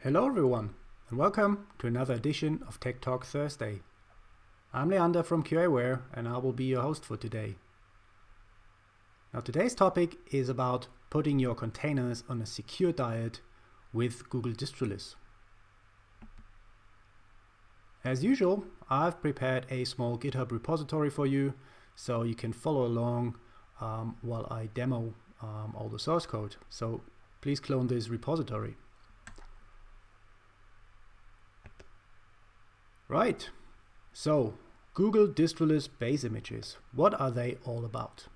Hello everyone, and welcome to another edition of Tech Talk Thursday. I'm Leander from QAware, and I will be your host for today. Now today's topic is about putting your containers on a secure diet with Google Distroless. As usual, I've prepared a small GitHub repository for you, so you can follow along while I demo all the source code. So please clone this repository. Right, so Google Distroless base images, what are they all about?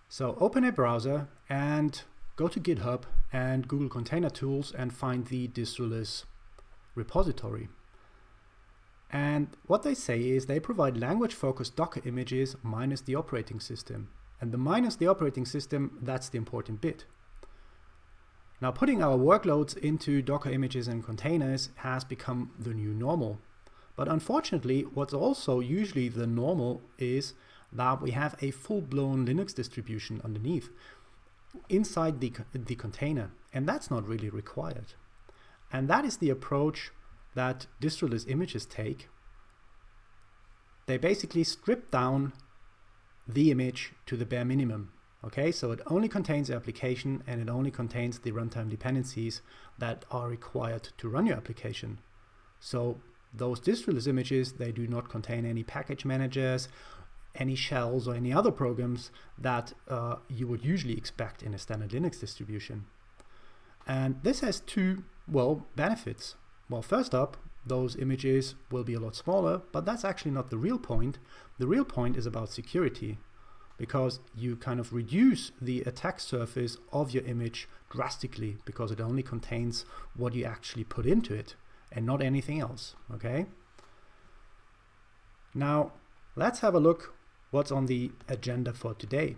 So open a browser and go to GitHub and Google Container Tools and find the Distroless repository. And what they say is they provide language-focused Docker images minus the operating system. And the minus the operating system, that's the important bit. Now, putting our workloads into Docker images and containers has become the new normal. But unfortunately, what's also usually the normal is that we have a full-blown Linux distribution underneath, inside the container, and that's not really required. And that is the approach that Distroless images take. They basically strip down the image to the bare minimum. Okay, so it only contains the application and it only contains the runtime dependencies that are required to run your application. So those Distroless images, they do not contain any package managers, any shells or any other programs that you would usually expect in a standard Linux distribution. And this has two, benefits. Well, first up, those images will be a lot smaller, but that's actually not the real point. The real point is about security, because you kind of reduce the attack surface of your image drastically because it only contains what you actually put into it and not anything else, okay? Now, let's have a look what's on the agenda for today.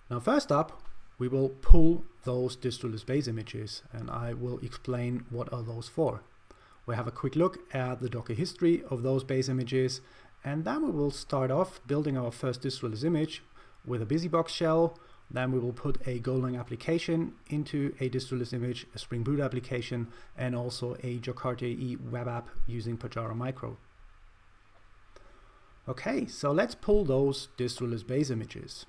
Now, first up, we will pull those Distroless base images, and I will explain what are those for. We'll have a quick look at the Docker history of those base images, and then we will start off building our first Distroless image with a BusyBox shell. Then we will put a Golang application into a Distroless image, a Spring Boot application, and also a Jakarta EE web app using Pajara Micro. Okay, so let's pull those Distroless base images.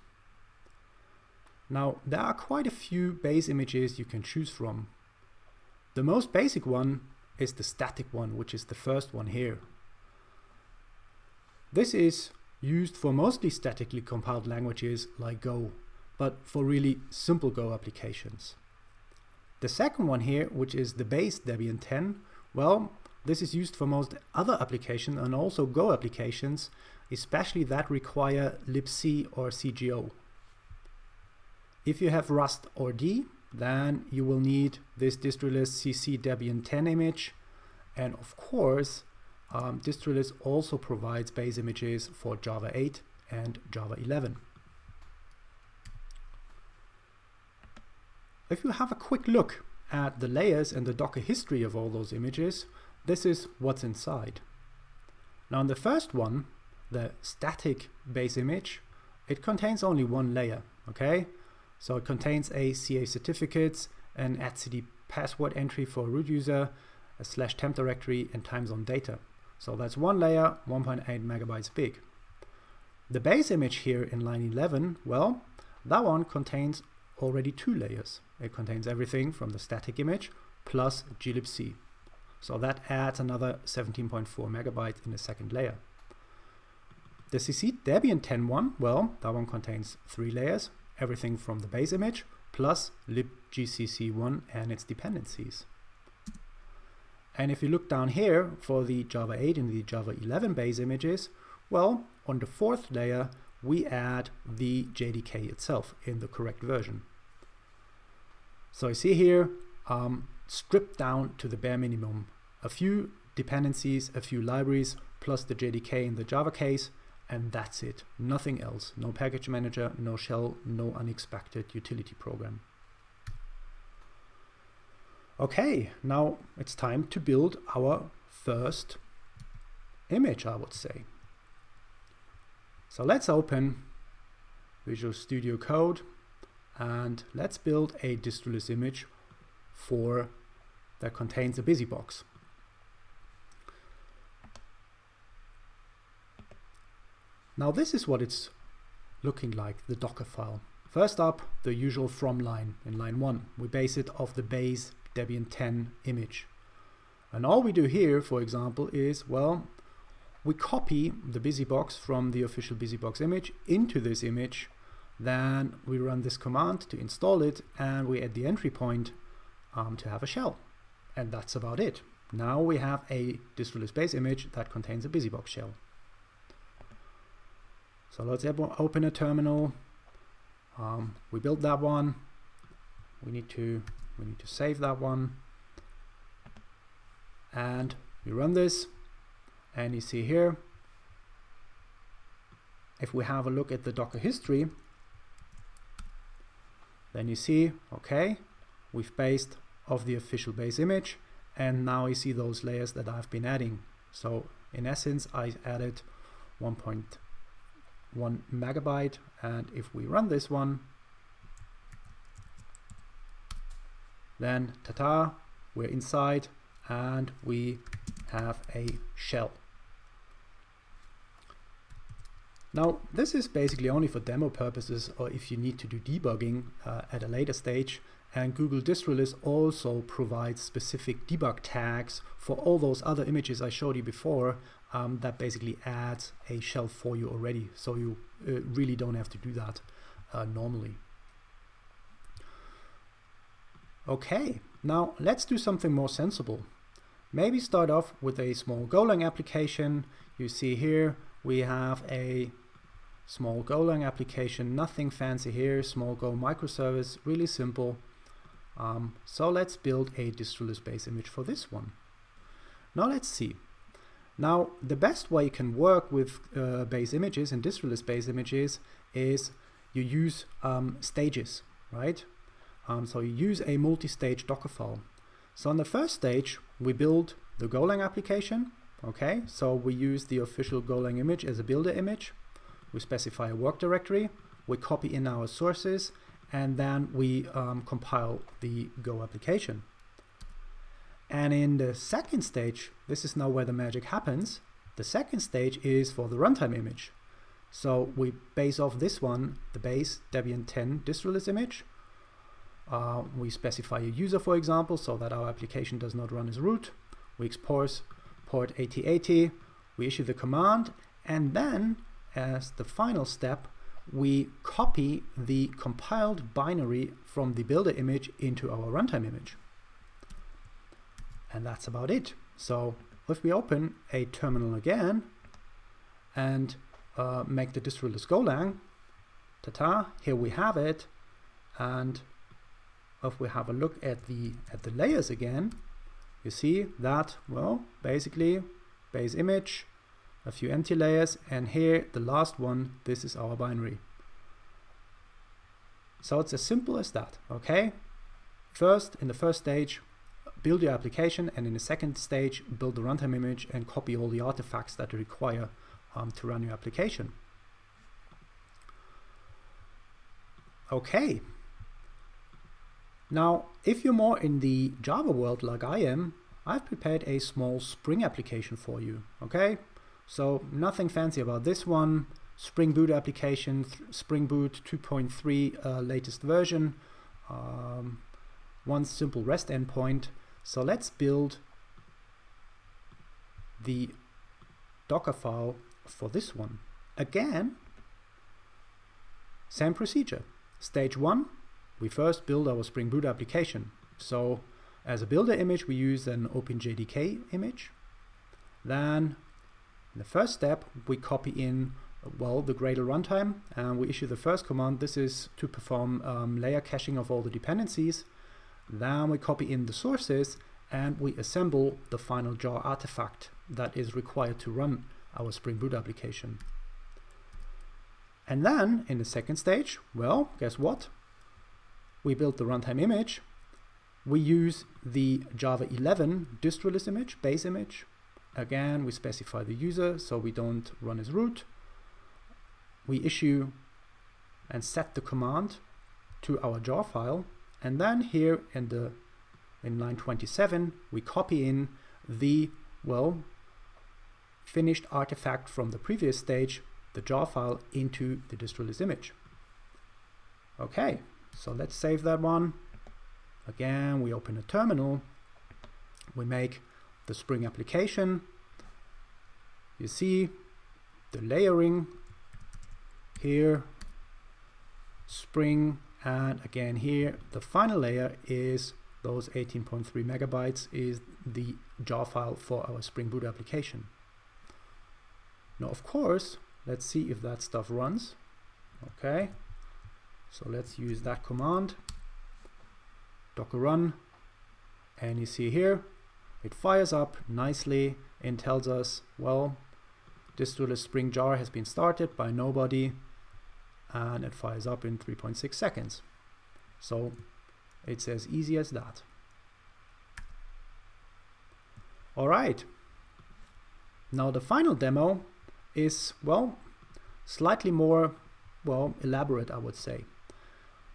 Now, there are quite a few base images you can choose from. The most basic one is the static one, which is the first one here. This is used for mostly statically compiled languages like Go, but for really simple Go applications. The second one here, which is the base Debian 10, well, this is used for most other applications and also Go applications, especially that require libc or CGO. If you have Rust or D, then you will need this Distroless CC Debian 10 image, and of course, Distroless also provides base images for Java 8 and Java 11. If you have a quick look at the layers and the Docker history of all those images, this is what's inside. Now in the first one, the static base image, it contains only one layer, okay? So it contains a CA certificates, an etcd password entry for a root user, a /temp directory, and time zone data. So that's one layer, 1.8 megabytes big. The base image here in line 11, well, that one contains already two layers. It contains everything from the static image plus glibc. So that adds another 17.4 megabytes in the second layer. The CC Debian 10 one, well, that one contains three layers, everything from the base image plus libgcc1 and its dependencies. And if you look down here for the Java 8 and the Java 11 base images, well, on the fourth layer, we add the JDK itself in the correct version. So you see here, stripped down to the bare minimum, a few dependencies, a few libraries, plus the JDK in the Java case, and that's it. Nothing else. No package manager, no shell, no unexpected utility program. Okay, now it's time to build our first image, I would say. So let's open Visual Studio Code and let's build a Distroless image that contains a BusyBox. Now this is what it's looking like, the Docker file. First up, the usual from line in line 1. We base it off the base Debian 10 image. And all we do here, for example, is, well, we copy the BusyBox from the official BusyBox image into this image. Then we run this command to install it, and we add the entry point to have a shell. And that's about it. Now we have a Distroless base image that contains a BusyBox shell. So let's open a terminal. We built that one. We need to save that one. And we run this. And you see here, if we have a look at the Docker history, then you see, okay, we've based off the official base image, and now you see those layers that I've been adding. So in essence, I added 1.1 megabyte, and if we run this one, then ta-ta, we're inside, and we have a shell. Now, this is basically only for demo purposes, or if you need to do debugging at a later stage. And Google Distroless also provides specific debug tags for all those other images I showed you before that basically adds a shell for you already. So you really don't have to do that normally. Okay, now let's do something more sensible. Maybe start off with a small Golang application. You see here we have a small Golang application, nothing fancy here, small Go microservice, really simple. So let's build a Distroless base image for this one. Now let's see. Now the best way you can work with base images and Distroless base images is you use stages, right? So you use a multi-stage Docker file. So on the first stage, we build the Golang application. Okay, so we use the official Golang image as a builder image. We specify a work directory. We copy in our sources, and then we compile the Go application. And in the second stage, this is now where the magic happens. The second stage is for the runtime image. So we base off this one, the base Debian 10 Distroless image. We specify a user, for example, so that our application does not run as root. We export port 8080, we issue the command, and then as the final step, we copy the compiled binary from the builder image into our runtime image. And that's about it. So if we open a terminal again and make the Distroless Golang, ta-ta, here we have it. And if we have a look at the layers again, you see that, well, basically base image, a few empty layers, and here the last one, this is our binary. So it's as simple as that, okay? First, in the first stage, build your application, and in the second stage, build the runtime image and copy all the artifacts that you require to run your application. Okay. Now, if you're more in the Java world like I am, I've prepared a small Spring application for you, okay? So nothing fancy about this one. Spring Boot application, Spring Boot 2.3 latest version, one simple REST endpoint. So let's build the Docker file for this one. Again, same procedure. Stage 1, we first build our Spring Boot application. So as a builder image, we use an OpenJDK image. Then in the first step, we copy in, well, the Gradle runtime, and we issue the first command. This is to perform layer caching of all the dependencies. Then we copy in the sources, and we assemble the final jar artifact that is required to run our Spring Boot application. And then in the second stage, well, guess what? We build the runtime image. We use the Java 11 Distroless image, base image. Again, we specify the user so we don't run as root. We issue and set the command to our jar file, and then here in line 27 we copy in the finished artifact from the previous stage, the jar file, into the Distroless image. Okay, so let's save that one. Again, we open a terminal, we make the Spring application. You see the layering here, Spring, and again here the final layer is those 18.3 megabytes is the jar file for our Spring Boot application. Now of course, let's see if that stuff runs. Okay, so let's use that command, docker run, and you see here it fires up nicely and tells us, well, Distroless Spring jar has been started by nobody, and it fires up in 3.6 seconds. So it's as easy as that. All right, now the final demo is, well, slightly more, well, elaborate, I would say.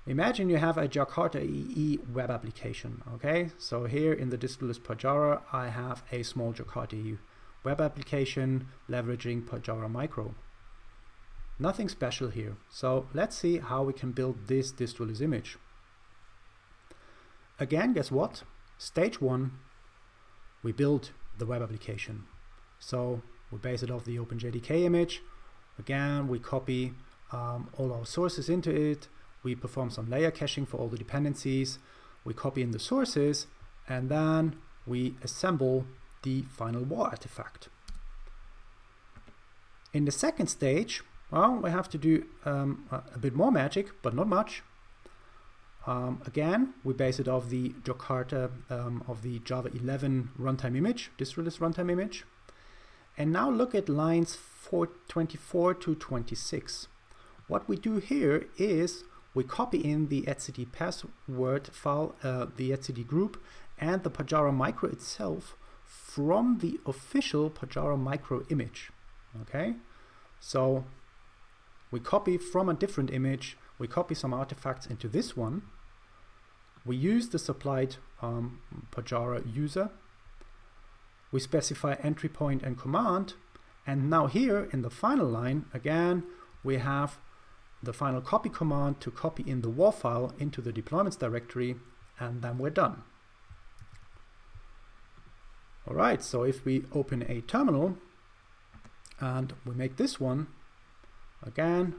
Imagine you have a Jakarta EE web application. Okay, so here in the Distroless Pajara I have a small Jakarta EE web application leveraging Pajara Micro. Nothing special here. So let's see how we can build this Distroless image. Again, guess what? Stage 1, we build the web application. So we base it off the OpenJDK image. Again, we copy all our sources into it. We perform some layer caching for all the dependencies. We copy in the sources, and then we assemble the final war artifact. In the second stage, well, we have to do a bit more magic, but not much. Again, we base it off the Jakarta of the Java 11 runtime image, Distroless runtime image. And now look at lines 24 to 26. What we do here is we copy in the etcd password file, the etcd group, and the Pajara Micro itself from the official Pajara Micro image. Okay, so we copy from a different image, we copy some artifacts into this one, we use the supplied Pajara user, we specify entry point and command, and now here in the final line, again, we have the final copy command to copy in the war file into the deployments directory, and then we're done. All right, so if we open a terminal and we make this one, again,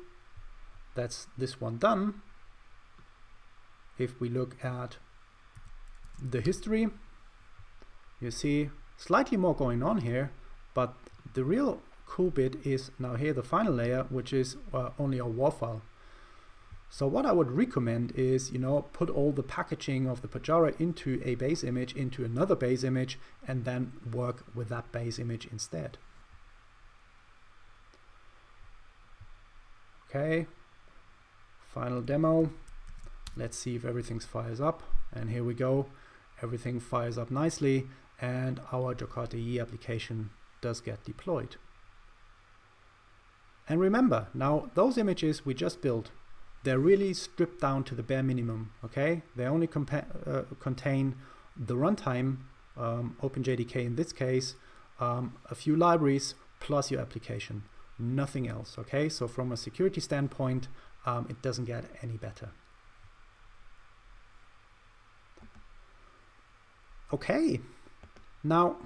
that's this one done. If we look at the history, you see slightly more going on here, but the real cool bit is now here the final layer, which is only a war file. So what I would recommend is, put all the packaging of the Pajara into a base image, into another base image, and then work with that base image instead. Okay, final demo. Let's see if everything fires up, and here we go. Everything fires up nicely, and our Jakarta EE application does get deployed. And remember, now those images we just built, they're really stripped down to the bare minimum. Okay, they only contain the runtime, OpenJDK in this case, a few libraries plus your application, nothing else. Okay, so from a security standpoint, it doesn't get any better. Okay, now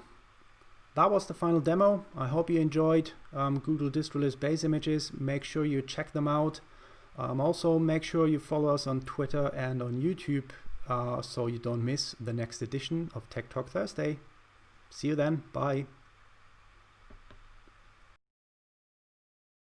that was the final demo. I hope you enjoyed Google Distroless base images. Make sure you check them out. Also, make sure you follow us on Twitter and on YouTube so you don't miss the next edition of Tech Talk Thursday. See you then. Bye.